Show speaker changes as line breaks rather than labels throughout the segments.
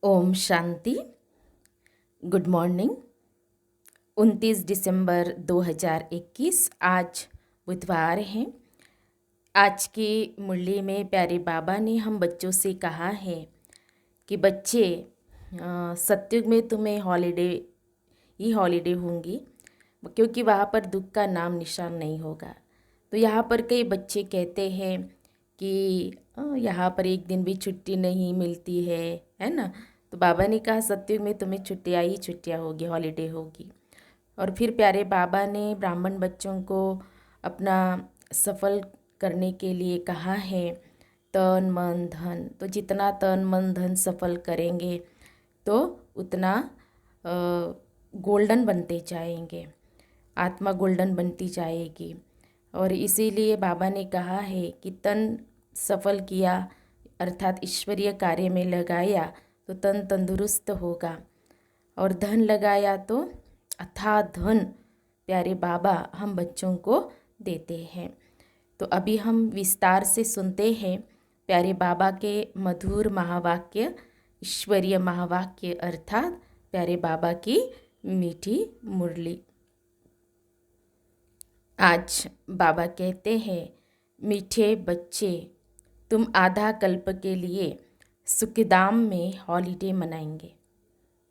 Om Shanti. Good morning. 29 दिसंबर 2021 आज बुधवार है। आज की मुरली में प्यारे बाबा ने हम बच्चों से कहा है कि बच्चे सत्युग में तुम्हें हॉलीडे होंगी, क्योंकि वहाँ पर दुख का नाम निशान नहीं होगा। तो यहाँ पर कई बच्चे कहते हैं कि यहाँ पर एक दिन भी छुट्टी नहीं मिलती है ना। तो बाबा ने कहा सत्युग में तुम्हें छुट्टियाँ होगी, हॉलीडे होगी। और फिर प्यारे बाबा ने ब्राह्मण बच्चों को अपना सफल करने के लिए कहा है तन मन धन। तो जितना तन मन धन सफल करेंगे तो उतना गोल्डन बनते जाएंगे, आत्मा गोल्डन बनती जाएगी। और इसीलिए बाबा ने कहा है कि तन सफल किया अर्थात ईश्वरीय कार्य में लगाया तो तन तंदुरुस्त होगा, और धन लगाया तो अथाह धन प्यारे बाबा हम बच्चों को देते हैं। तो अभी हम विस्तार से सुनते हैं प्यारे बाबा के मधुर महावाक्य, ईश्वरीय महावाक्य अर्थात प्यारे बाबा की मीठी मुरली। आज बाबा कहते हैं, मीठे बच्चे तुम आधा कल्प के लिए सुखधाम में हॉलीडे मनाएंगे,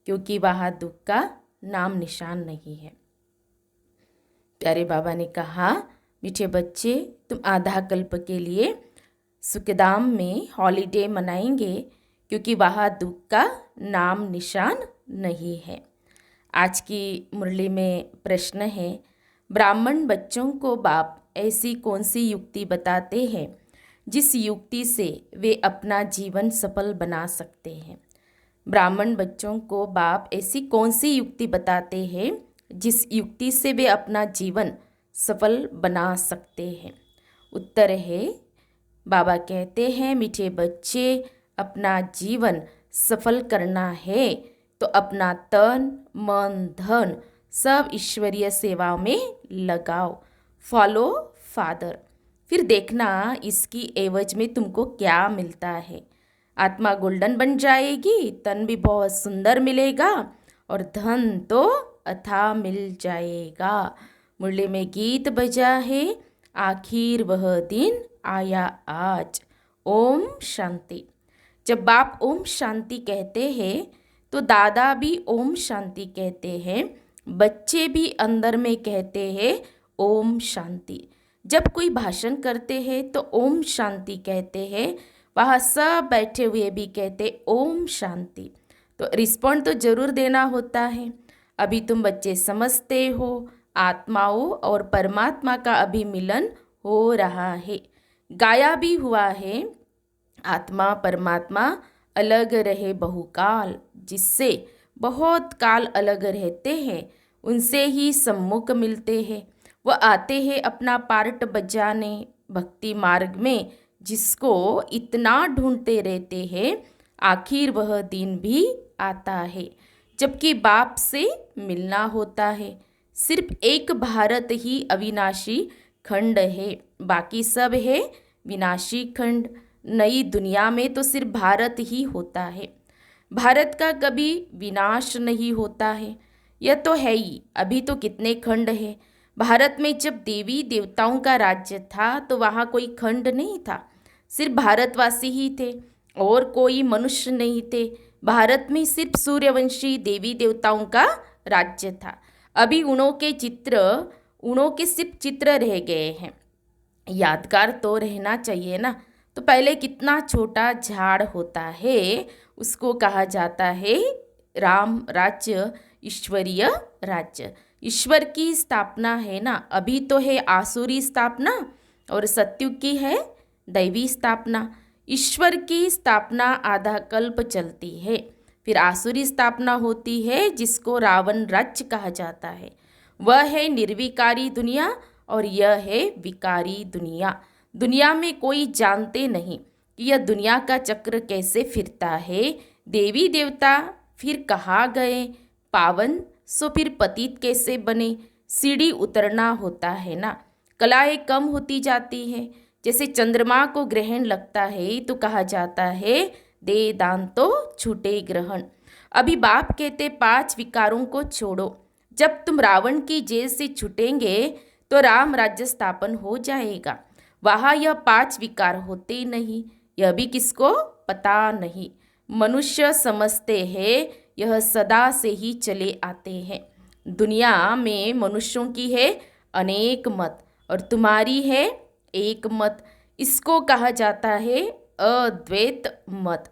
क्योंकि वहाँ दुख का नाम निशान नहीं है। प्यारे बाबा ने कहा, मीठे बच्चे तुम आधा कल्प के लिए सुखधाम में हॉलीडे मनाएंगे, क्योंकि वहाँ दुख का नाम निशान नहीं है। आज की मुरली में प्रश्न है, ब्राह्मण बच्चों को बाप ऐसी कौन सी युक्ति बताते हैं जिस युक्ति से वे अपना जीवन सफल बना सकते हैं। ब्राह्मण बच्चों को बाप ऐसी कौन सी युक्ति बताते हैं जिस युक्ति से वे अपना जीवन सफल बना सकते हैं। उत्तर है, बाबा कहते हैं, मीठे बच्चे अपना जीवन सफल करना है तो अपना तन मन धन सब ईश्वरीय सेवा में लगाओ। फॉलो फादर, फिर देखना इसकी एवज में तुमको क्या मिलता है। आत्मा गोल्डन बन जाएगी, तन भी बहुत सुंदर मिलेगा और धन तो अथाह मिल जाएगा। मुरली में गीत बजा है, आखिर वह दिन आया आज। ओम शांति। जब बाप ओम शांति कहते हैं तो दादा भी ओम शांति कहते हैं, बच्चे भी अंदर में कहते हैं ओम शांति। जब कोई भाषण करते हैं तो ओम शांति कहते हैं, वहाँ सब बैठे हुए भी कहते ओम शांति। तो रिस्पॉन्ड तो जरूर देना होता है। अभी तुम बच्चे समझते हो आत्माओं और परमात्मा का अभी मिलन हो रहा है। गाया भी हुआ है, आत्मा परमात्मा अलग रहे बहुकाल, जिससे बहुत काल अलग रहते हैं उनसे ही सम्मुख मिलते हैं। वह आते हैं अपना पार्ट बजाने भक्ति मार्ग में, जिसको इतना ढूंढते रहते हैं। आखिर वह दिन भी आता है जबकि बाप से मिलना होता है। सिर्फ एक भारत ही अविनाशी खंड है, बाकी सब है विनाशी खंड। नई दुनिया में तो सिर्फ भारत ही होता है, भारत का कभी विनाश नहीं होता है। यह तो है ही। अभी तो कितने खंड है। भारत में जब देवी देवताओं का राज्य था तो वहाँ कोई खंड नहीं था, सिर्फ भारतवासी ही थे और कोई मनुष्य नहीं थे। भारत में सिर्फ सूर्यवंशी देवी देवताओं का राज्य था। अभी उनों के सिर्फ चित्र रह गए हैं। यादगार तो रहना चाहिए ना। तो पहले कितना छोटा झाड़ होता है, उसको कहा जाता है राम राज्य, ईश्वरीय राज्य। ईश्वर की स्थापना है ना। अभी तो है आसुरी स्थापना और सत्युग की है दैवी स्थापना। ईश्वर की स्थापना आधा कल्प चलती है, फिर आसुरी स्थापना होती है जिसको रावण राज्य कहा जाता है। वह है निर्विकारी दुनिया और यह है विकारी दुनिया। दुनिया में कोई जानते नहीं कि यह दुनिया का चक्र कैसे फिरता है। देवी देवता फिर कहाँ गए, पावन सो फिर पतित कैसे बने। सीढ़ी उतरना होता है ना। कलाएं कम होती जाती है। जैसे चंद्रमा को ग्रहण लगता है तो कहा जाता है दे दान तो छूटे ग्रहण। अभी बाप कहते 5 विकारों को छोड़ो। जब तुम रावण की जेल से छूटेंगे तो राम राज्य स्थापन हो जाएगा। वहाँ यह 5 विकार होते ही नहीं, यह भी किसको पता नहीं। मनुष्य समझते हैं यह सदा से ही चले आते हैं। दुनिया में मनुष्यों की है अनेक मत और तुम्हारी है एक मत। इसको कहा जाता है अद्वैत मत।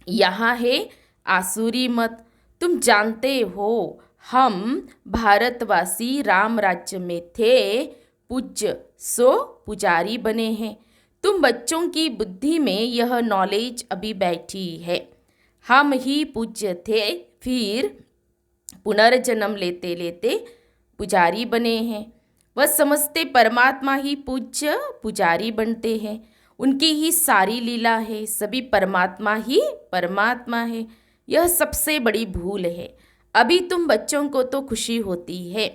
यहाँ है आसुरी मत। तुम जानते हो हम भारतवासी राम राज्य में थे, पूज्य सो पुजारी बने हैं। तुम बच्चों की बुद्धि में यह नॉलेज अभी बैठी है। हम ही पूज्य थे, फिर पुनर्जन्म लेते लेते पुजारी बने हैं। वह समझते परमात्मा ही पूज्य पुजारी बनते हैं। उनकी ही सारी लीला है, सभी परमात्मा ही परमात्मा है। यह सबसे बड़ी भूल है। अभी तुम बच्चों को तो खुशी होती है,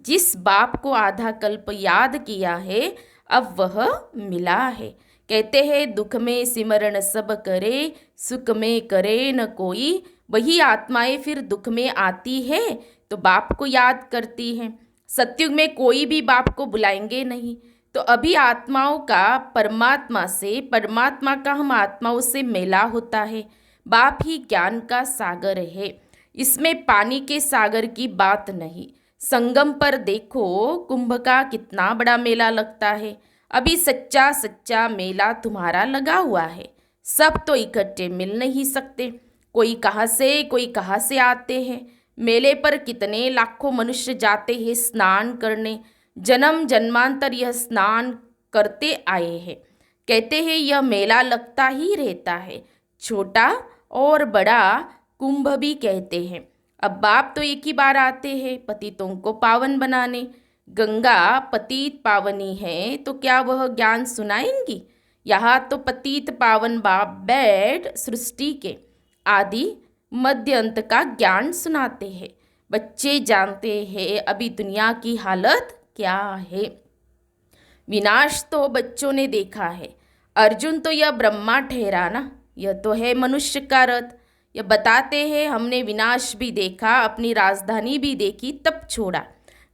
जिस बाप को आधा कल्प याद किया है अब वह मिला है। कहते हैं दुख में सिमरण सब करे, सुख में करे न कोई। वही आत्माएं फिर दुख में आती है तो बाप को याद करती हैं। सत्युग में कोई भी बाप को बुलाएंगे नहीं। तो अभी आत्माओं का परमात्मा से, परमात्मा का हम आत्माओं से मेला होता है। बाप ही ज्ञान का सागर है, इसमें पानी के सागर की बात नहीं। संगम पर देखो कुंभ का कितना बड़ा मेला लगता है। अभी सच्चा सच्चा मेला तुम्हारा लगा हुआ है। सब तो इकट्ठे मिल नहीं सकते, कोई कहाँ से आते हैं। मेले पर कितने लाखों मनुष्य जाते हैं स्नान करने। जन्म जन्मांतर यह स्नान करते आए हैं। कहते हैं यह मेला लगता ही रहता है। छोटा और बड़ा कुंभ भी कहते हैं। अब बाप तो एक ही बार आते हैं पतितों को पावन बनाने। गंगा पतित पावनी है तो क्या वह ज्ञान सुनाएंगी? यहाँ तो पतित पावन बाप बैठ सृष्टि के आदि मध्य अंत का ज्ञान सुनाते हैं। बच्चे जानते हैं अभी दुनिया की हालत क्या है। विनाश तो बच्चों ने देखा है। अर्जुन तो यह ब्रह्मा ठहरा ना, यह तो है मनुष्य का रथ। यह बताते हैं हमने विनाश भी देखा, अपनी राजधानी भी देखी, तब छोड़ा।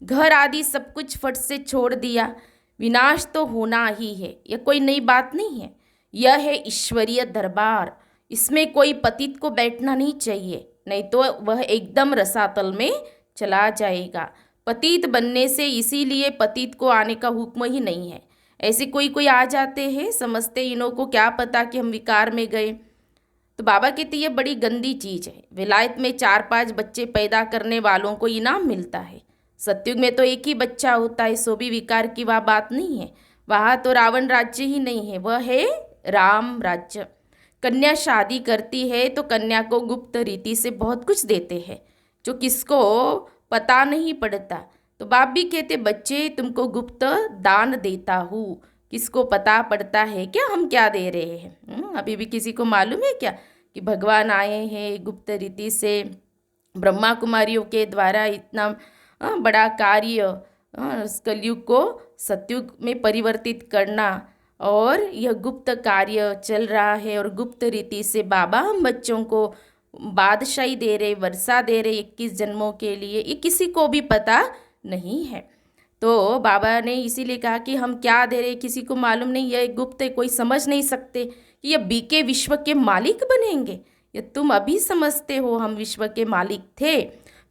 घर आदि सब कुछ फट से छोड़ दिया। विनाश तो होना ही है, यह कोई नई बात नहीं है। यह है ईश्वरीय दरबार, इसमें कोई पतित को बैठना नहीं चाहिए, नहीं तो वह एकदम रसातल में चला जाएगा। पतित बनने से इसीलिए पतित को आने का हुक्म ही नहीं है। ऐसे कोई कोई आ जाते हैं, समझते इन्हों को क्या पता कि हम विकार में गए। तो बाबा कहते ये बड़ी गंदी चीज़ है। विलायत में 4-5 बच्चे पैदा करने वालों को इनाम मिलता है। सत्युग में तो एक ही बच्चा होता है, सो भी विकार की वह बात नहीं है। वहाँ तो रावण राज्य ही नहीं है, वह है राम राज्य। कन्या शादी करती है तो कन्या को गुप्त रीति से बहुत कुछ देते हैं जो किसको पता नहीं पड़ता। तो बाप भी कहते बच्चे तुमको गुप्त दान देता हूँ, किसको पता पड़ता है क्या हम क्या दे रहे हैं? अभी भी किसी को मालूम है क्या कि भगवान आए हैं गुप्त रीति से ब्रह्मा कुमारियों के द्वारा इतना बड़ा कार्य कलयुग को सतयुग में परिवर्तित करना, और यह गुप्त कार्य चल रहा है। और गुप्त रीति से बाबा हम बच्चों को बादशाही दे रहे, वर्षा दे रहे 21 जन्मों के लिए, ये किसी को भी पता नहीं है। तो बाबा ने इसीलिए कहा कि हम क्या दे रहे किसी को मालूम नहीं, यह गुप्त है, कोई समझ नहीं सकते कि यह बीके विश्व के मालिक बनेंगे। ये तुम अभी समझते हो हम विश्व के मालिक थे,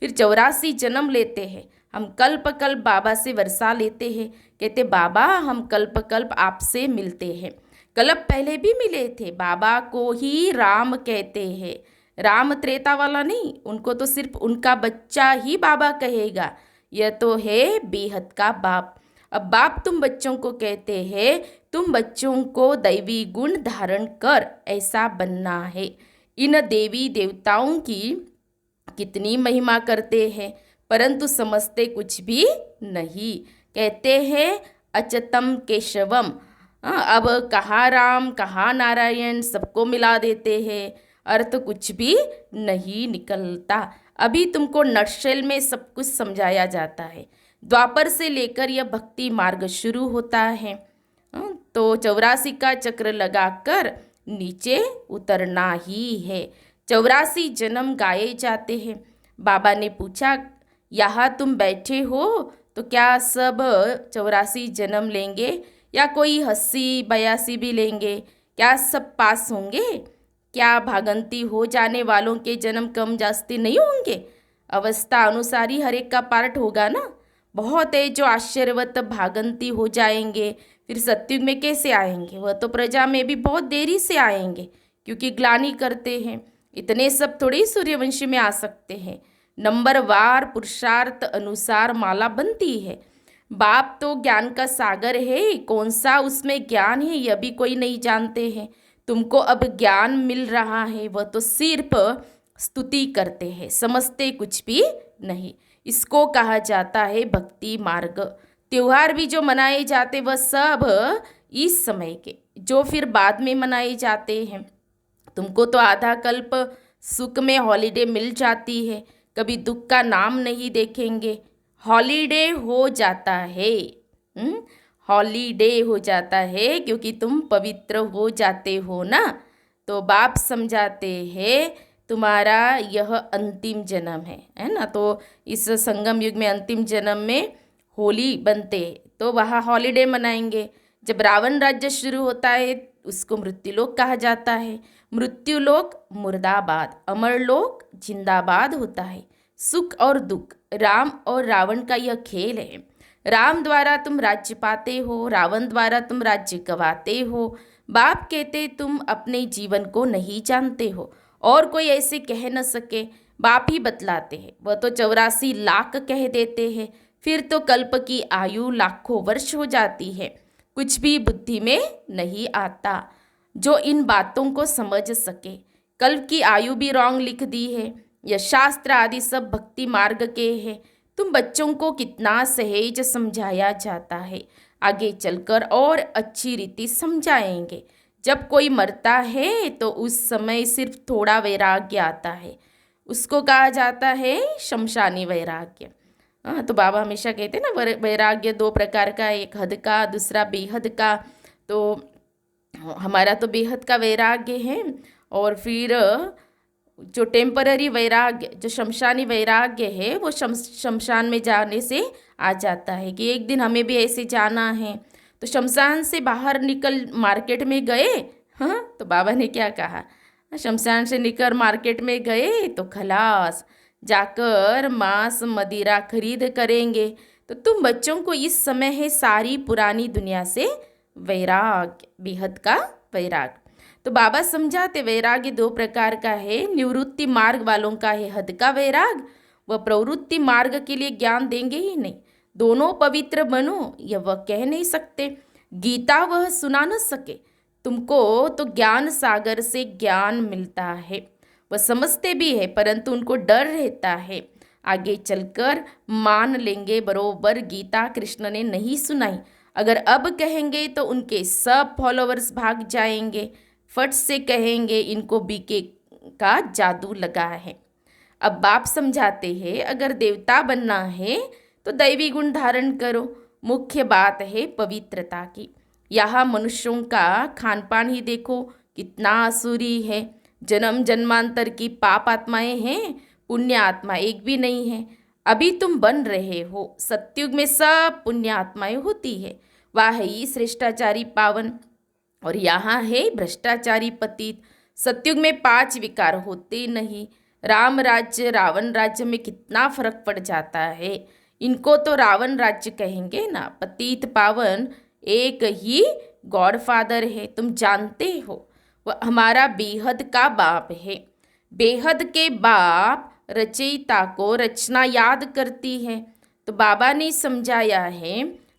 फिर 84 जन्म लेते हैं, हम कल्प कल्प बाबा से वर्षा लेते हैं। कहते बाबा हम कल्प कल्प आपसे मिलते हैं। कल्प पहले भी मिले थे, बाबा को ही राम कहते हैं। राम त्रेता वाला नहीं, उनको तो सिर्फ उनका बच्चा ही बाबा कहेगा। यह तो है बेहद का बाप। अब बाप तुम बच्चों को कहते हैं तुम बच्चों को दैवी गुण धारण कर ऐसा बनना है। इन देवी देवताओं की कितनी महिमा करते हैं परंतु समझते कुछ भी नहीं। कहते हैं अचतम केशवम, अब कहाँ राम कहाँ नारायण सबको मिला देते हैं, अर्थ कुछ भी नहीं निकलता। अभी तुमको नटशेल में सब कुछ समझाया जाता है। द्वापर से लेकर यह भक्ति मार्ग शुरू होता है। तो 84 का चक्र लगाकर नीचे उतरना ही है। 84 जन्म गाए जाते हैं। बाबा ने पूछा, यहाँ तुम बैठे हो तो क्या सब 84 जन्म लेंगे या कोई 80 82 भी लेंगे? क्या सब पास होंगे? क्या भागंती हो जाने वालों के जन्म कम जास्ती नहीं होंगे? अवस्था अनुसार ही हर एक का पार्ट होगा ना। बहुत है जो आश्चर्यवत भागंती हो जाएंगे, फिर सत्युग में कैसे आएंगे? वह तो प्रजा में भी बहुत देरी से आएंगे, क्योंकि ग्लानि करते हैं। इतने सब थोड़ी सूर्यवंशी में आ सकते हैं। नंबरवार पुरुषार्थ अनुसार माला बनती है। बाप तो ज्ञान का सागर है, कौन सा उसमें ज्ञान है यह भी कोई नहीं जानते हैं। तुमको अब ज्ञान मिल रहा है, वह तो सिर्फ स्तुति करते हैं, समझते कुछ भी नहीं। इसको कहा जाता है भक्ति मार्ग। त्योहार भी जो मनाए जाते वह सब इस समय के, जो फिर बाद में मनाए जाते हैं। तुमको तो आधा कल्प सुख में हॉलीडे मिल जाती है, कभी दुख का नाम नहीं देखेंगे। हॉलीडे हो जाता है, हॉलीडे हो जाता है क्योंकि तुम पवित्र हो जाते हो ना। तो बाप समझाते हैं तुम्हारा यह अंतिम जन्म है ना। तो इस संगम युग में अंतिम जन्म में होली बनते, तो वहाँ हॉलीडे मनाएंगे। जब रावण राज्य शुरू होता है उसको मृत्युलोक कहा जाता है। मृत्युलोक मुर्दाबाद, अमरलोक जिंदाबाद होता है। सुख और दुख, राम और रावण का यह खेल है। राम द्वारा तुम राज्य पाते हो, रावण द्वारा तुम राज्य गवाते हो। बाप कहते तुम अपने जीवन को नहीं जानते हो और कोई ऐसे कह न सके। बाप ही बतलाते हैं। वह तो 84 लाख कह देते हैं, फिर तो कल्प की आयु लाखों वर्ष हो जाती है। कुछ भी बुद्धि में नहीं आता जो इन बातों को समझ सके। कल्प की आयु भी रॉन्ग लिख दी है। यह शास्त्र आदि सब भक्ति मार्ग के हैं। तुम बच्चों को कितना सहज समझाया जाता है, आगे चलकर और अच्छी रीति समझाएंगे। जब कोई मरता है तो उस समय सिर्फ थोड़ा वैराग्य आता है, उसको कहा जाता है शमशानी वैराग्य। हाँ, तो बाबा हमेशा कहते हैं ना, वैराग्य दो प्रकार का, एक हद का, दूसरा बेहद का। तो हमारा तो बेहद का वैराग्य है, और फिर जो टेम्पररी वैराग्य, जो शमशानी वैराग्य है, वो शमशान में जाने से आ जाता है कि एक दिन हमें भी ऐसे जाना है। तो शमशान से बाहर निकल मार्केट में गए, हाँ, तो बाबा ने क्या कहा, शमशान से निकल मार्केट में गए तो खलास, जाकर मांस मदिरा खरीद करेंगे। तो तुम बच्चों को इस समय है सारी पुरानी दुनिया से वैराग्य, बेहद का वैराग्य। तो बाबा समझाते वैराग्य दो प्रकार का है। निवृत्ति मार्ग वालों का है हद का वैराग, वह प्रवृत्ति मार्ग के लिए ज्ञान देंगे ही नहीं। दोनों पवित्र बनो यह वह कह नहीं सकते, गीता वह सुना न सके। तुमको तो ज्ञान सागर से ज्ञान मिलता है, वह समझते भी है, परंतु उनको डर रहता है आगे चलकर मान लेंगे बरोबर गीता कृष्ण ने नहीं सुनाई। अगर अब कहेंगे तो उनके सब फॉलोअर्स भाग जाएंगे, फट से कहेंगे इनको बीके का जादू लगा है। अब बाप समझाते हैं अगर देवता बनना है तो दैवी गुण धारण करो। मुख्य बात है पवित्रता की। यहाँ मनुष्यों का खान पान ही देखो कितना आसुरी है। जन्म जन्मांतर की पाप आत्माएं हैं, पुण्य आत्मा एक भी नहीं है। अभी तुम बन रहे हो, सत्युग में सब पुण्य आत्माएं होती है, वह है ही श्रेष्ठाचारी पावन, और यहाँ है भ्रष्टाचारी पतित। सत्युग में 5 विकार होते नहीं। राम राज्य रावण राज्य में कितना फर्क पड़ जाता है। इनको तो रावण राज्य कहेंगे ना। पतित पावन एक ही गॉड फादर है, तुम जानते हो, वह हमारा बेहद का बाप है। बेहद के बाप रचयिता को रचना याद करती है। तो बाबा ने समझाया है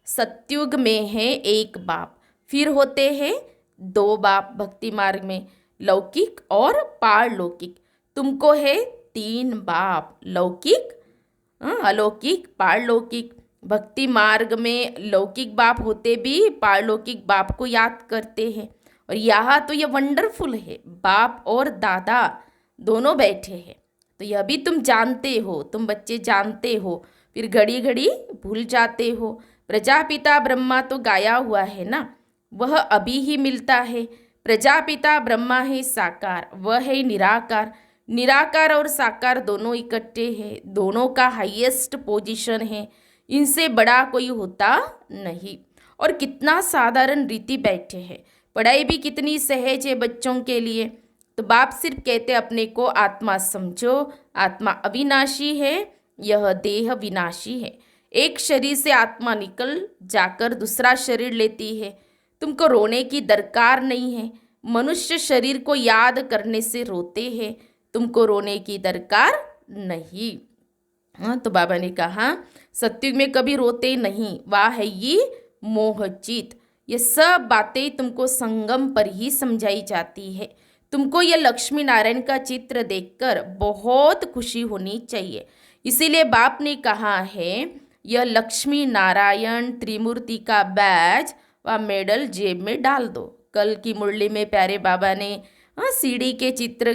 सत्युग में है एक बाप, फिर होते हैं 2 बाप भक्ति मार्ग में, लौकिक और पारलौकिक। तुमको है 3 बाप, लौकिक, अलौकिक, पारलौकिक। भक्ति मार्ग में लौकिक बाप होते भी पारलौकिक बाप को याद करते हैं। और यहाँ तो ये वंडरफुल है, बाप और दादा दोनों बैठे हैं। तो यह भी तुम जानते हो, तुम बच्चे जानते हो, फिर घड़ी घड़ी भूल जाते हो। प्रजापिता ब्रह्मा तो गाया हुआ है ना, वह अभी ही मिलता है। प्रजापिता ब्रह्मा है साकार, वह है निराकार। निराकार और साकार दोनों इकट्ठे हैं, दोनों का हाईएस्ट पोजीशन है, इनसे बड़ा कोई होता नहीं। और कितना साधारण रीति बैठे हैं, पढ़ाई भी कितनी सहज है बच्चों के लिए। तो बाप सिर्फ कहते अपने को आत्मा समझो, आत्मा अविनाशी है, यह देह विनाशी है। एक शरीर से आत्मा निकल जाकर दूसरा शरीर लेती है। तुमको रोने की दरकार नहीं है, मनुष्य शरीर को याद करने से रोते हैं, तुमको रोने की दरकार नहीं। हाँ, तो बाबा ने कहा सत्युग में कभी रोते नहीं, वाह है ये मोहचित। ये सब बातें तुमको संगम पर ही समझाई जाती है। तुमको ये लक्ष्मी नारायण का चित्र देखकर बहुत खुशी होनी चाहिए। इसीलिए बाप ने कहा है यह लक्ष्मी नारायण त्रिमूर्ति का बैज व मेडल जेब में डाल दो। कल की मुरली में प्यारे बाबा ने सीढ़ी के चित्र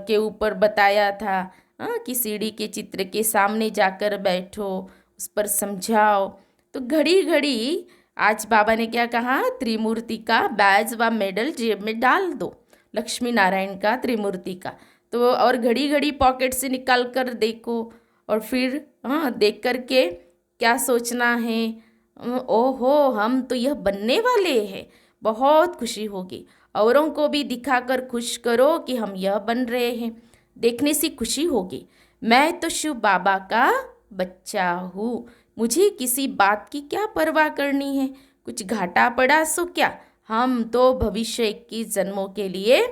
के ऊपर बताया था कि सीढ़ी के चित्र के सामने जाकर बैठो, उस पर समझाओ। तो घड़ी घड़ी आज बाबा ने क्या कहा, त्रिमूर्ति का बैज व मेडल जेब में डाल दो, लक्ष्मी नारायण का त्रिमूर्ति का। तो और घड़ी घड़ी पॉकेट से निकाल कर देखो, और फिर देख कर के क्या सोचना है, ओहो हम तो यह बनने वाले हैं, बहुत खुशी होगी। औरों को भी दिखाकर खुश करो कि हम यह बन रहे हैं, देखने से खुशी होगी। मैं तो शिव बाबा का बच्चा हूँ, मुझे किसी बात की क्या परवाह करनी है, कुछ घाटा पड़ा सो क्या, हम तो भविष्य 21 जन्मों के लिए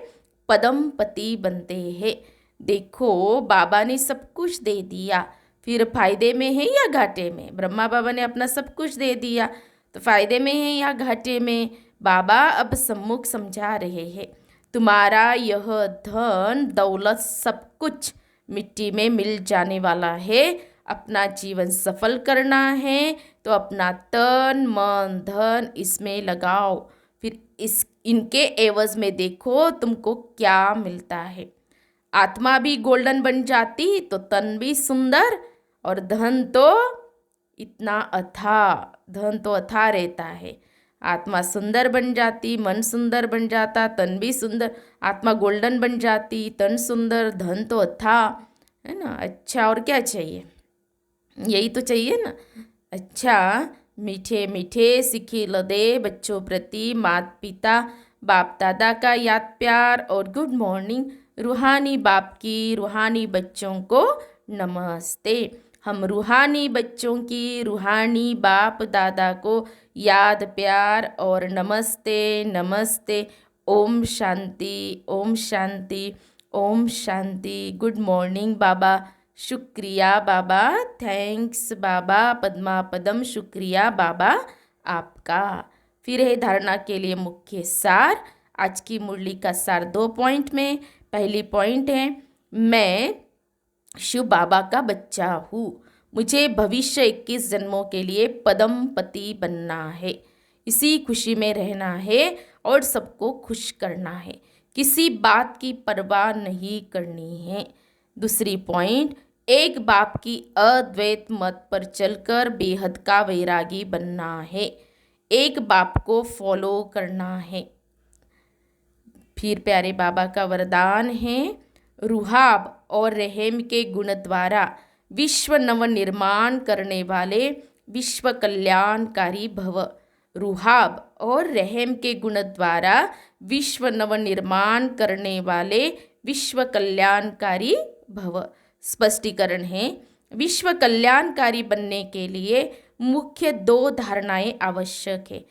पदमपति बनते हैं। देखो बाबा ने सब कुछ दे दिया, फिर फायदे में है या घाटे में। ब्रह्मा बाबा ने अपना सब कुछ दे दिया, तो फायदे में है या घाटे में। बाबा अब सम्मुख समझा रहे हैं, तुम्हारा यह धन दौलत सब कुछ मिट्टी में मिल जाने वाला है। अपना जीवन सफल करना है तो अपना तन मन धन इसमें लगाओ, फिर इनके एवज में देखो तुमको क्या मिलता है। आत्मा भी गोल्डन बन जाती तो तन भी सुंदर, और धन तो इतना धन तो अथाह रहता है। आत्मा सुंदर बन जाती, मन सुंदर बन जाता, तन भी सुंदर। आत्मा गोल्डन बन जाती, तन सुंदर, धन तो अथाह, है ना। अच्छा और क्या चाहिए, यही तो चाहिए ना। अच्छा, मीठे मीठे सिखिल दे बच्चों प्रति माता पिता बाप दादा का याद प्यार और गुड मॉर्निंग। रूहानी बाप की रूहानी बच्चों को नमस्ते। हम रूहानी बच्चों की रूहानी बाप दादा को याद प्यार और नमस्ते नमस्ते। ओम शांति ओम शांति ओम शांति। गुड मॉर्निंग बाबा, शुक्रिया बाबा, थैंक्स बाबा, पद्मा पदम शुक्रिया बाबा आपका। फिर है धारणा के लिए मुख्य सार। आज की मुरली का सार 2 पॉइंट में। पहली पॉइंट है, मैं शिव बाबा का बच्चा हूँ, मुझे भविष्य 21 जन्मों के लिए पदमपति बनना है, इसी खुशी में रहना है और सबको खुश करना है, किसी बात की परवाह नहीं करनी है। दूसरी पॉइंट, एक बाप की अद्वैत मत पर चलकर बेहद का वैरागी बनना है, एक बाप को फॉलो करना है। फिर प्यारे बाबा का वरदान है, रुहाब और रहम के गुण द्वारा विश्व नवनिर्माण करने वाले विश्व कल्याणकारी भव। रुहाब और रहम के गुण द्वारा विश्व नवनिर्माण करने वाले विश्व कल्याणकारी भव। स्पष्टीकरण है, विश्व कल्याणकारी बनने के लिए मुख्य 2 धारणाएं आवश्यक है,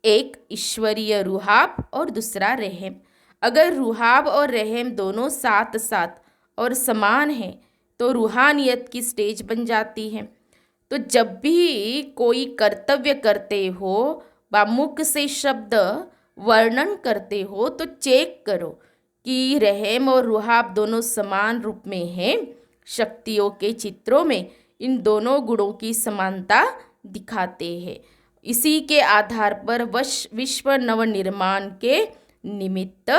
एक ईश्वरीय रुहाब और दूसरा रहम। अगर रुहाब और रहम दोनों साथ साथ और समान हैं तो रूहानियत की स्टेज बन जाती है। तो जब भी कोई कर्तव्य करते हो व मुख से शब्द वर्णन करते हो तो चेक करो कि रहम और रुहाब दोनों समान रूप में हैं। शक्तियों के चित्रों में इन दोनों गुणों की समानता दिखाते हैं। इसी के आधार पर विश्व नवनिर्माण के निमित्त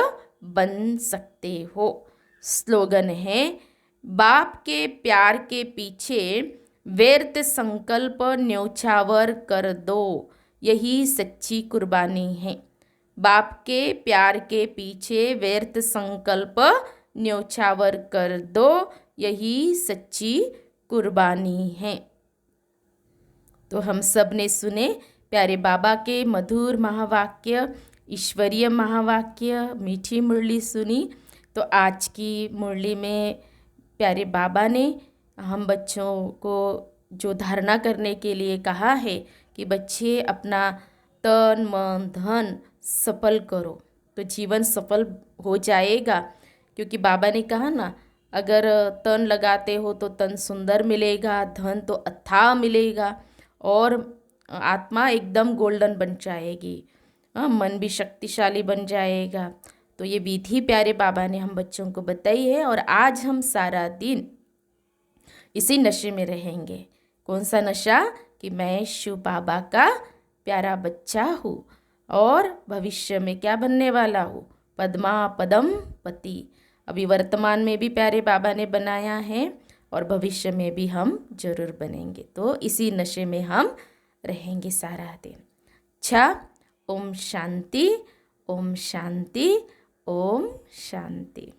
बन सकते हो। स्लोगन है, बाप के प्यार के पीछे व्यर्थ संकल्प न्योछावर कर दो, यही सच्ची कुर्बानी है। बाप के प्यार के पीछे व्यर्थ संकल्प न्योछावर कर दो, यही सच्ची कुर्बानी है। तो हम सब ने सुने प्यारे बाबा के मधुर महावाक्य, ईश्वरीय महावाक्य, मीठी मुरली सुनी। तो आज की मुरली में प्यारे बाबा ने हम बच्चों को जो धारणा करने के लिए कहा है कि बच्चे अपना तन मन धन सफल करो तो जीवन सफल हो जाएगा। क्योंकि बाबा ने कहा ना, अगर तन लगाते हो तो तन सुंदर मिलेगा, धन तो अथाह मिलेगा और आत्मा एकदम गोल्डन बन जाएगी, मन भी शक्तिशाली बन जाएगा। तो ये विधि प्यारे बाबा ने हम बच्चों को बताई है और आज हम सारा दिन इसी नशे में रहेंगे। कौन सा नशा? कि मैं शिव बाबा का प्यारा बच्चा हूँ और भविष्य में क्या बनने वाला हूँ? पद्मा पदम पति। अभी वर्तमान में भी प्यारे बाबा ने बनाया है और भविष्य में भी हम जरूर बनेंगे। तो इसी नशे में हम रहेंगे सारा दिन। अच्छा, ओम शांति, ओम शांति, ओम शांति।